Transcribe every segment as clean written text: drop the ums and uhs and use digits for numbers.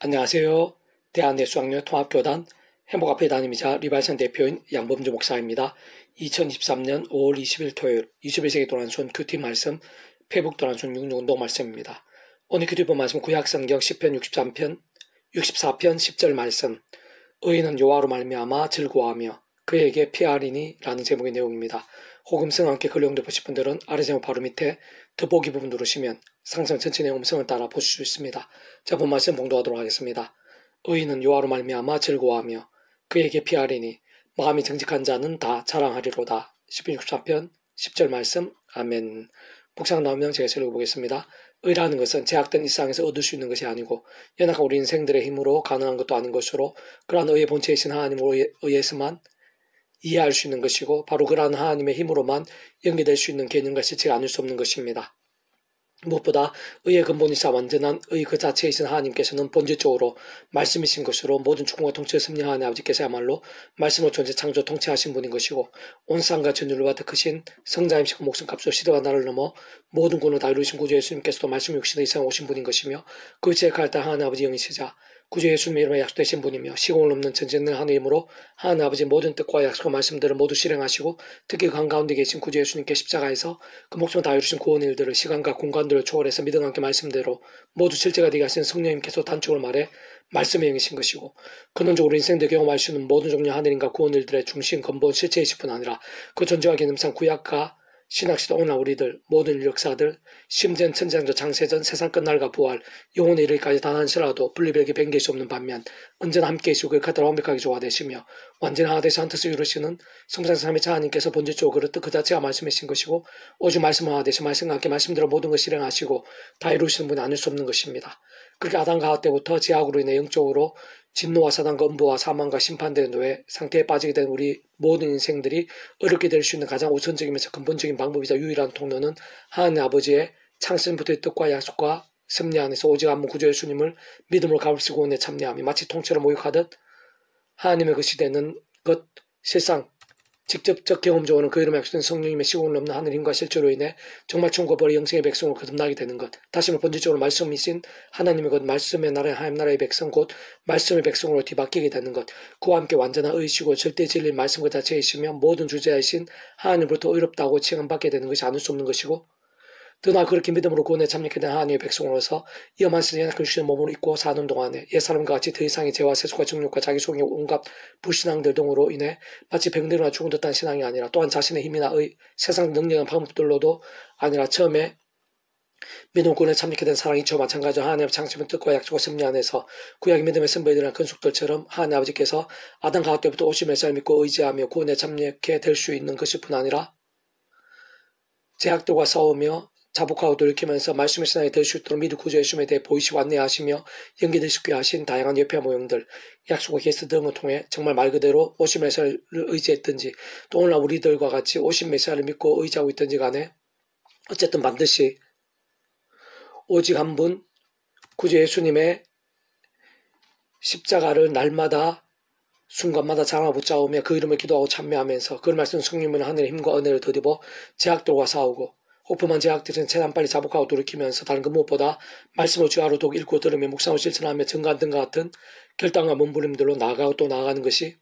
안녕하세요. 대한예수학령 통합교단 행복앞에 담임이자 리발산 대표인 양범주 목사입니다. 2023년 5월 20일 토요일 21세기 도란손 큐티 말씀 페북 도란손 66운동 말씀입니다. 오늘 큐티본 말씀 구약성경 10편 63편 64편 10절 말씀 의인은 여호와로 말미암아 즐거워하며 그에게 피하리니 라는 제목의 내용입니다. 호금성 함께 글 영접 보실 분들은 아래 제목 바로 밑에 더보기 부분 누르시면 상상 전체 내용 음성을 따라 보실 수 있습니다. 자, 본 말씀 봉독하도록 하겠습니다. 의인은 여호와로 말미암아 즐거워하며 그에게 피하리니 마음이 정직한 자는 다 자랑하리로다. 10편 63편 10절 말씀. 아멘. 묵상 나오면 제가 읽어보겠습니다. 의라는 것은 제약된 이 세상에서 얻을 수 있는 것이 아니고 연약한 우리 인생들의 힘으로 가능한 것도 아닌 것으로 그러한 의의 본체이신 하나님으로 의해서만 이해할 수 있는 것이고 바로 그러한 하나님의 힘으로만 연계될 수 있는 개념과 실체가 아닐 수 없는 것입니다. 무엇보다 의의 근본이사 완전한 의 그 자체이신 하나님께서는 본질적으로 말씀이신 것으로 모든 충고와 통치를 섭리하는 아버지께서야말로 말씀으로 존재 창조 통치하신 분인 것이고 온 세상과 전율과 더 크신 성자임시고 목숨값으로 시대와 나를 넘어 모든 군을 다 이루신 구주 예수님께서도 말씀 육신의 이상 오신 분인 것이며 그 위치에 갈다 하나님 아버지 영이시자 구주 예수님의 이름에 약속되신 분이며 시공을 넘는 전지전능 하나님의 힘으로 하나님 아버지 모든 뜻과 약속과 말씀들을 모두 실행하시고 특히 그 한가운데 계신 구주 예수님께 십자가에서 그 목숨을 다 이루신 구원의 일들을 시간과 공간들을 초월해서 믿음과 함께 말씀대로 모두 실제가 되게 하신 성령님께서 단축을 말해 말씀의 영이신 것이고 근원적으로 인생들 경험할 수 있는 모든 종류 하늘인과 구원의 일들의 중심 근본 실체이실 뿐 아니라 그 존재와 개념상 구약과 신학시대 오늘날 우리들 모든 역사들 심지어는 천지창조 장세전 세상 끝날과 부활 영혼의 이르기까지 단한시라도 분리별게 변개할 수 없는 반면 언제나 함께이시고 그 카드로 완벽하게 조화되시며 완전히 하나 되서 한 뜻을 이루시는 성삼위 하나님께서 본질적으로 그 뜻 그 자체가 말씀이신 것이고 오직 말씀 하나 되시 말씀과 함께 말씀대로 모든 것을 실행하시고 다 이루시는 분이 아닐 수 없는 것입니다. 그렇게 아담과 하와 때부터 제약으로 인해 영적으로 진노와 사단과 음부와 사망과 심판된 후에 상태에 빠지게 된 우리 모든 인생들이 어렵게 될 수 있는 가장 우선적이면서 근본적인 방법이자 유일한 통로는 하나님 아버지의 창세전부터의 뜻과 약속과 섭리 안에서 오직 한 분 구주 예수님을 믿음으로 값없이 구원에 참여함이 마치 통째로 모욕하듯 하나님의 그 시대는 것 실상 직접적 경험적으로는 그 이름에 약속된 성령님의 시공을 넘는 하늘 힘과 실제로 인해 정말 천국과 벌의 영생의 백성으로 거듭나게 되는 것. 다시 한번 본질적으로 말씀이신 하나님의 것, 말씀의 나라의 하나님 나라의 백성, 곧 말씀의 백성으로 뒤바뀌게 되는 것. 그와 함께 완전한 의시고 절대 진리인 말씀 그 자체이시며 모든 주제이신 하나님으로부터 의롭다고 칭함받게 되는 것이 아닐 수 없는 것이고 그러나 그렇게 믿음으로 구원에 참여하게 된 하나님의 백성으로서 위험한 세상에 약한 주시는 몸을 입고 사는 동안에 옛사람과 같이 더 이상의 죄와 세속과 정욕과 자기속의 온갖 불신앙들 등으로 인해 마치 병들거나 죽은 듯한 신앙이 아니라 또한 자신의 힘이나 세상 능력한 방법들로도 아니라 처음에 믿음 구원에 참여하게 된 사랑이 저와 마찬가지로 하나님의 창조의 뜻과 약속과 섭리 안에서 구약의 믿음의 선배들이나 근속들처럼 하나님 아버지께서 아담 가화 때부터 오신 메시아를 믿고 의지하며 구원에 참여하게 될 수 있는 것일 뿐 아니라 제약들과 싸우며 자복하고 돌이키면서 말씀의 신앙이 될 수 있도록 믿을 구주 예수님에 대해 보이시고 안내하시며 연기될 수 있게 하신 다양한 예표 모형들, 약속과 게스트 등을 통해 정말 말 그대로 오신 메시아를 의지했든지 또 오늘날 우리들과 같이 오신 메시아를 믿고 의지하고 있든지 간에 어쨌든 반드시 오직 한 분 구주 예수님의 십자가를 날마다 순간마다 장화 붙잡으며 그 이름을 기도하고 참여하면서 그 말씀 성령님은 하늘의 힘과 은혜를 더입어 제약들과 싸우고 호프만 제약들은 최대한 빨리 자복하고 돌이키면서 다른 것 무엇보다 말씀을 주하로 독 읽고 들으며 묵상을 실천하며 증거한 등과 같은 결단과 몸부림들로 나아가고 또 나아가는 것이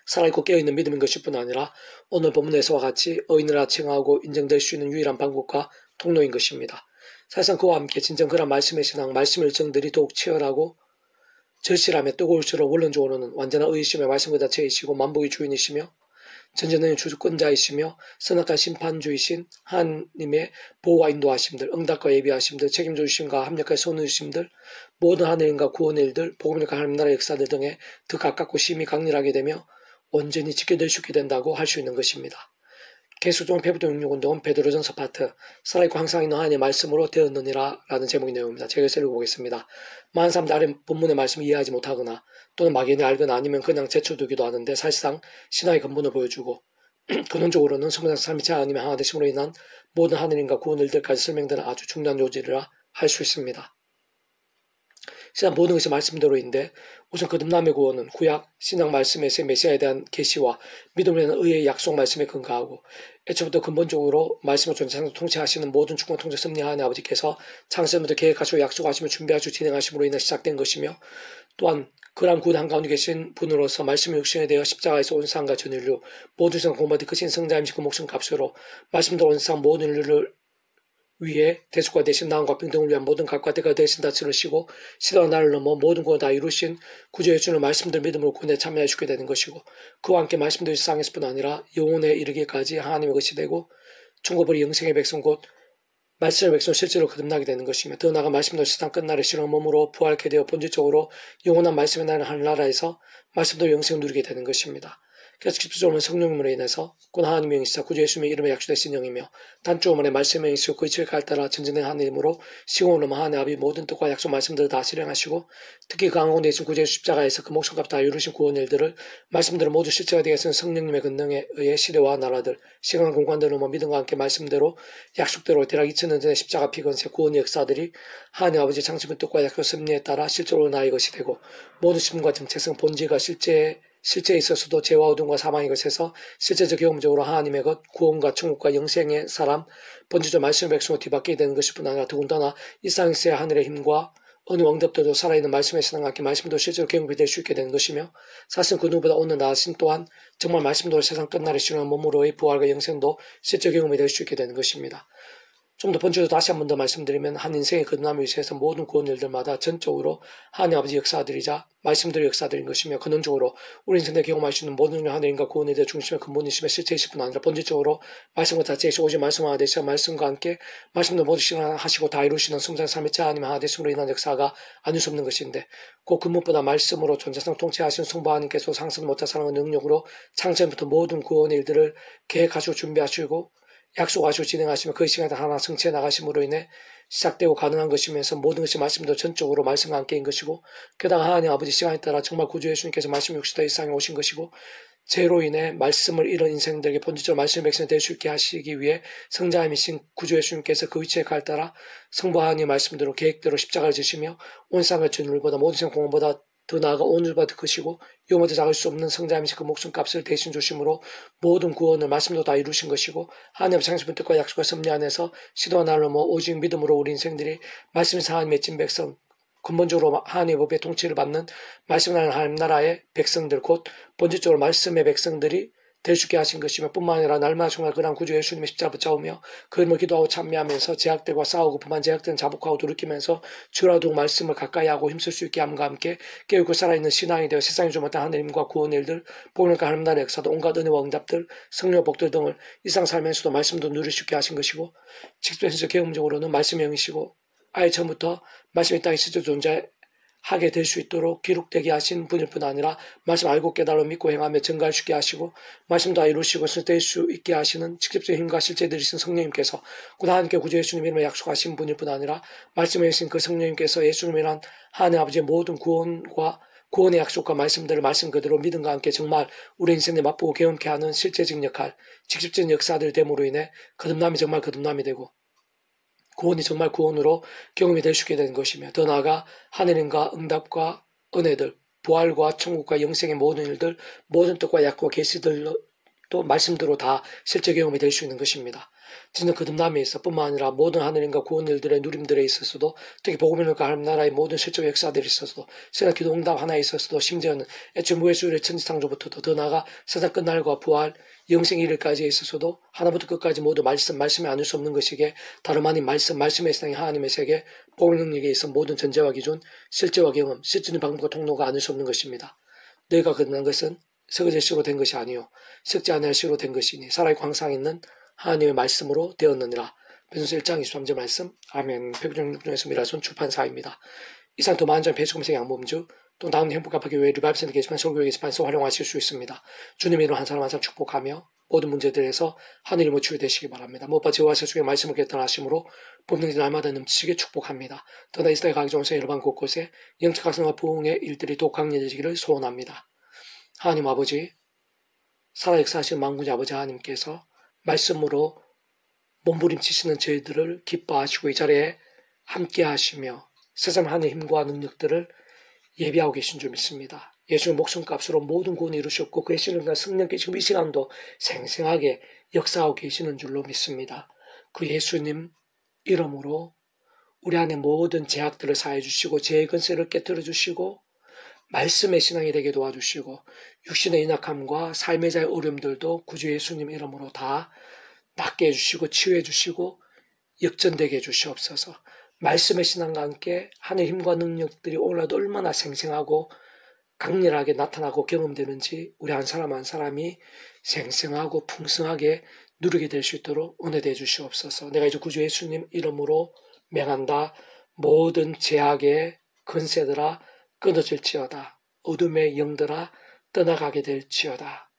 살아있고 깨어있는 믿음인 것일 뿐 아니라 오늘 본문에서와 같이 의인이라 칭하고 인정될 수 있는 유일한 방법과 통로인 것입니다. 사실상 그와 함께 진정 그런 말씀의 신앙, 말씀의 일정들이 더욱 치열하고 절실하며 뜨거울수록 원론적으로는 완전한 의이시며 말씀 그 자체이시고 만복의 주인이시며 전전의 주권자이시며 선악한 심판주이신 하나님의 보호와 인도하심들, 응답과 예비하심들, 책임져주심과 합력과 선우주심들, 모든 하늘인과 구원의 일들, 복음과 하나님 나라의 역사들 등에 더 가깝고 심히 강렬하게 되며 온전히 지켜낼 수 있게 된다고 할 수 있는 것입니다. 계속적인 페북도 66운동은 베드로전서 파트 살아있고 항상 있는 하나님의 말씀으로 되었느니라 라는 제목의 내용입니다. 제가 읽어보겠습니다. 많은 사람들 아래 본문의 말씀을 이해하지 못하거나 또는 막연히 알거나 아니면 그냥 제쳐두기도 하는데 사실상 신앙의 근본을 보여주고 근원적으로는 성경 삼위체 하나님의 하나 되심으로 인한 모든 하늘인과 구원 일들까지 설명되는 아주 중요한 요지라 할 수 있습니다. 세상 모든 것이 말씀대로인데 우선 거듭남의 구원은 구약 신약 말씀에서의 메시아에 대한 계시와 믿음에 대한 의의 약속 말씀에 근거하고 애초부터 근본적으로 말씀을 전체상으로 통치하시는 모든 주권 통제 섭리하는 아버지께서 창세부터 계획하시고 약속하시며 준비하시고 진행하심으로 인해 시작된 것이며 또한 그러한 구원 한가운데 계신 분으로서 말씀의 육신에 대하여 십자가에서 온 세상과 전 인류 모든 세상 공부하듯 크신 성자임시 그 목숨 값으로 말씀대로 온 세상 모든 인류를 위에 대속과 대신 나음과 평등을 위한 모든 각과 대가 대신 다 치르시고 시대와 나를 넘어 모든 구원 다 이루신 구주의 주는 말씀들 믿음으로 구원에 참여해 주게 되는 것이고 그와 함께 말씀들이 세상에서뿐 아니라 영혼에 이르기까지 하나님의 것이 되고 충고버리 영생의 백성 곧 말씀의 백성 실제로 거듭나게 되는 것이며 더 나아가 말씀대로 세상 끝날에 실험 몸으로 부활케 되어 본질적으로 영원한 말씀의 나라는 하늘나라에서 말씀대로 영생을 누리게 되는 것입니다. 그래서 집주적으로는 성령님으로 인해서 곧 하나님의 영이시자 구주 예수님의 이름에 약주되신 영이며 단주어만의 말씀의 영이시고 그 이치를 갈따라 전진된 하나님으로 시공을 넘어 하나님 아비 모든 뜻과 약속 말씀들을 다 실행하시고 특히 그 한가운데 계신 구주 예수 십자가에서 그 목숨값 다 이루신 구원 일들을 말씀대로 모두 실제가 되게 하시는 성령님의 권능에 의해 시대와 나라들 시간 공간들을 넘어 믿음과 함께 말씀대로 약속대로 대략 2000년 전에 십자가 피건세 구원의 역사들이 하나님 아버지 창조의 뜻과 약속 섭리에 따라 실제로 나의 것이 되고 모든 신분과 정체성 본질과 실제에 있어서도 죄와 어둠과 사망의 것에서 실제적 경험적으로 하나님의 것, 구원과 천국과 영생의 사람, 본질적 말씀의 백성으로 뒤바뀌게 되는 것일 뿐 아니라 더군다나 일상에서의 하늘의 힘과 어느 왕답들도 살아있는 말씀의 신앙과 함께 말씀도 실제로 경험이 될 수 있게 되는 것이며 사실 그 누구보다 오늘 나아신 또한 정말 말씀대로 세상 끝날에 실현한 몸으로의 부활과 영생도 실제 경험이 될 수 있게 되는 것입니다. 좀 더 번째로 다시 한 번 더 말씀드리면 한 인생의 거듭남을 위해서 모든 구원 일들마다 전적으로 하나님 아버지 역사들이자 말씀들의 역사들인 것이며 근원적으로 우리 인생에 경험할 수 있는 모든 하나님과 구원에 대해 중심의 근본이시며 실체이실 뿐 아니라 본질적으로 말씀과 자체이시고 오직 말씀 하나 되시고 말씀과 함께 말씀도 모두 실현하시고 다 이루시는 성장 삼위자 하나님 하나 되심으로 인한 역사가 아닐 수 없는 것인데 그 근본보다 말씀으로 존재성 통치하신 성부 하나님께서 상선 못할 사랑의 능력으로 창세부터 모든 구원의 일들을 계획하시고 준비하시고 약속하시고 진행하시며 그 시간에 하나 성취해 나가심으로 인해 시작되고 가능한 것이면서 모든 것이 말씀도 전적으로 말씀과 함께인 것이고 게다가 하나님 아버지 시간에 따라 정말 구주 예수님께서 말씀 60대 이상에 오신 것이고 죄로 인해 말씀을 잃은 인생들에게 본질적으로 말씀의 백성이 될 수 있게 하시기 위해 성자이신 구주 예수님께서 그 위치에 갈 따라 성부 하나님의 말씀대로 계획대로 십자가를 지시며 온 세상의 전율보다 모든 세상 공헌보다 더 나아가 오늘보다 더 크시고 용어도 작을 수 없는 성자이신 그 목숨값을 대신 주심으로 모든 구원을 말씀도 다 이루신 것이고 하나님의 창조의 뜻과 약속과 섭리 안에서 시도와 날로 넘어 오직 믿음으로 우리 인생들이 말씀에서 하나님의 찐 백성 근본적으로 하나님의 법의 통치를 받는 말씀을 하는 하나님 나라의 백성들 곧 본질적으로 말씀의 백성들이 될 수 있게 하신 것이며 뿐만 아니라 날마다 정말 그런 구주 예수님의 십자가 붙잡으며 그 이름을 기도하고 참여하면서 제약들과 싸우고 그만 제약들은 자복하고 돌이키면서 주라도 말씀을 가까이 하고 힘쓸 수 있게 함과 함께 깨우고 살아있는 신앙이 되어 세상에 좀 어떤 하나님과 구원의 일들 보니까 하나님 나라의 역사도 온갖 은혜와 응답들 성령 복들 등을 일상 살면서도 말씀도 누릴 수 있게 하신 것이고 직접해서 경험적으로는 말씀의 영이시고 아예 처음부터 말씀이 땅에 실제 존재하게 될 수 있도록 기록되게 하신 분일 뿐 아니라 말씀 알고 깨달아 믿고 행하며 증가할 수 있게 하시고 말씀도 다 이루시고 실될 수 있게 하시는 직접적인 힘과 실제들이신 성령님께서 곧 하나님께 구주 예수님 이름에 약속하신 분일 뿐 아니라 말씀에 계신 그 성령님께서 예수님이란 하나님 아버지의 모든 구원의 약속과 말씀들을 말씀 그대로 믿음과 함께 정말 우리 인생에 맛보고 경험케 하는 실제적인 역할, 직접적인 역사들 됨으로 인해 거듭남이 정말 거듭남이 되고 구원이 정말 구원으로 경험이 될 수 있게 되는 것이며 더 나아가 하늘님과 응답과 은혜들, 부활과 천국과 영생의 모든 일들, 모든 뜻과 약과 계시들도 말씀대로 다 실제 경험이 될 수 있는 것입니다. 진짜 거듭남에 있어 뿐만 아니라 모든 하늘인과 구원 일들의 누림들에 있어서도 특히 복음일과 하나님 나라의 모든 실적 역사들이 있어서도 세상 기도 응답 하나에 있어서도 심지어는 애초에 무해수율의 천지창조부터도 더 나아가 세상 끝날과 부활 영생 이르까지에 있어서도 하나부터 끝까지 모두 말씀에 안을 수 없는 것이기에 다름 아닌 말씀의 세상에 하나님의 세계 복음 능력에 있어 모든 전제와 기준 실제와 경험 실제는 방법과 통로가 안을 수 없는 것입니다. 너희가 거듭난 것은 썩어질 시로 된 것이 아니요 썩지 않을 시로 된 것이니 살아있고 항상 있는 하나님의 말씀으로 되었느니라. 베드로서 1장 23절 말씀. 아멘. 백중에서 미라손 출판사입니다. 이상 더 많은 점 배수검색 양범주 또 다음 행복합하게 교회 리바이브센터 게시판 설교회 게시판에서 활용하실 수 있습니다. 주님의 이름 한 사람 한 사람 축복하며 모든 문제들에서 하늘이 모치게 되시기 바랍니다. 무엇보다 저와 세속의 말씀을 깨달으심으로 본능이 날마다 넘치게 축복합니다. 더나 이 시대에 가기 전에 여러 방 곳곳에 영적 각성과 부흥의 일들이 더욱 강렬해지기를 소원합니다. 하나님 아버지 살아 역사하신 만군의 아버지 하나님께서 말씀으로 몸부림치시는 저희들을 기뻐하시고 이 자리에 함께 하시며 세상 하나님의 힘과 능력들을 예비하고 계신 줄 믿습니다. 예수의 목숨값으로 모든 구원을 이루셨고 그의 신령과 성령께 지금 이 시간도 생생하게 역사하고 계시는 줄로 믿습니다. 그 예수님 이름으로 우리 안에 모든 제약들을 사해 주시고 죄의 근세를 깨뜨려 주시고 말씀의 신앙이 되게 도와주시고 육신의 인약함과 삶의 자의 어려움들도 구주 예수님 이름으로 다 낫게 해주시고 치유해 주시고 역전되게 해주시옵소서. 말씀의 신앙과 함께 하늘의 힘과 능력들이 오늘도 얼마나 생생하고 강렬하게 나타나고 경험되는지 우리 한 사람 한 사람이 생생하고 풍성하게 누리게 될 수 있도록 은혜되어 주시옵소서. 내가 이제 구주 예수님 이름으로 명한다. 모든 제약의 근세들아 끊어질지어다. 어둠의 영들아 떠나가게 될지어다.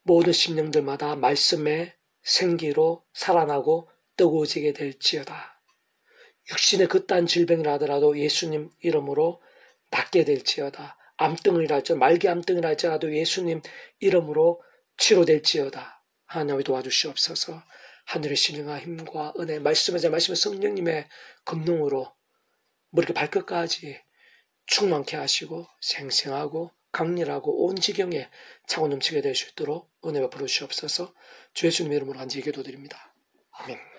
모든 심령들마다 말씀의 생기로 살아나고 뜨거워지게 될지어다. 육신의 그딴 질병이라 하더라도 예수님 이름으로 낫게 될지어다. 암등이라 할지라도 말기 암등이라 할지라도 예수님 이름으로 치료될지어다. 하나님이 도와주시옵소서. 하늘의 신령과 힘과 은혜 말씀의 성령님의 금능으로 머리부터 발끝까지 충만케 하시고 생생하고 강렬하고 온 지경에 차고 넘치게 될 수 있도록 은혜가 부르시옵소서. 주 예수님 이름으로 간절히 기도드립니다. 아멘.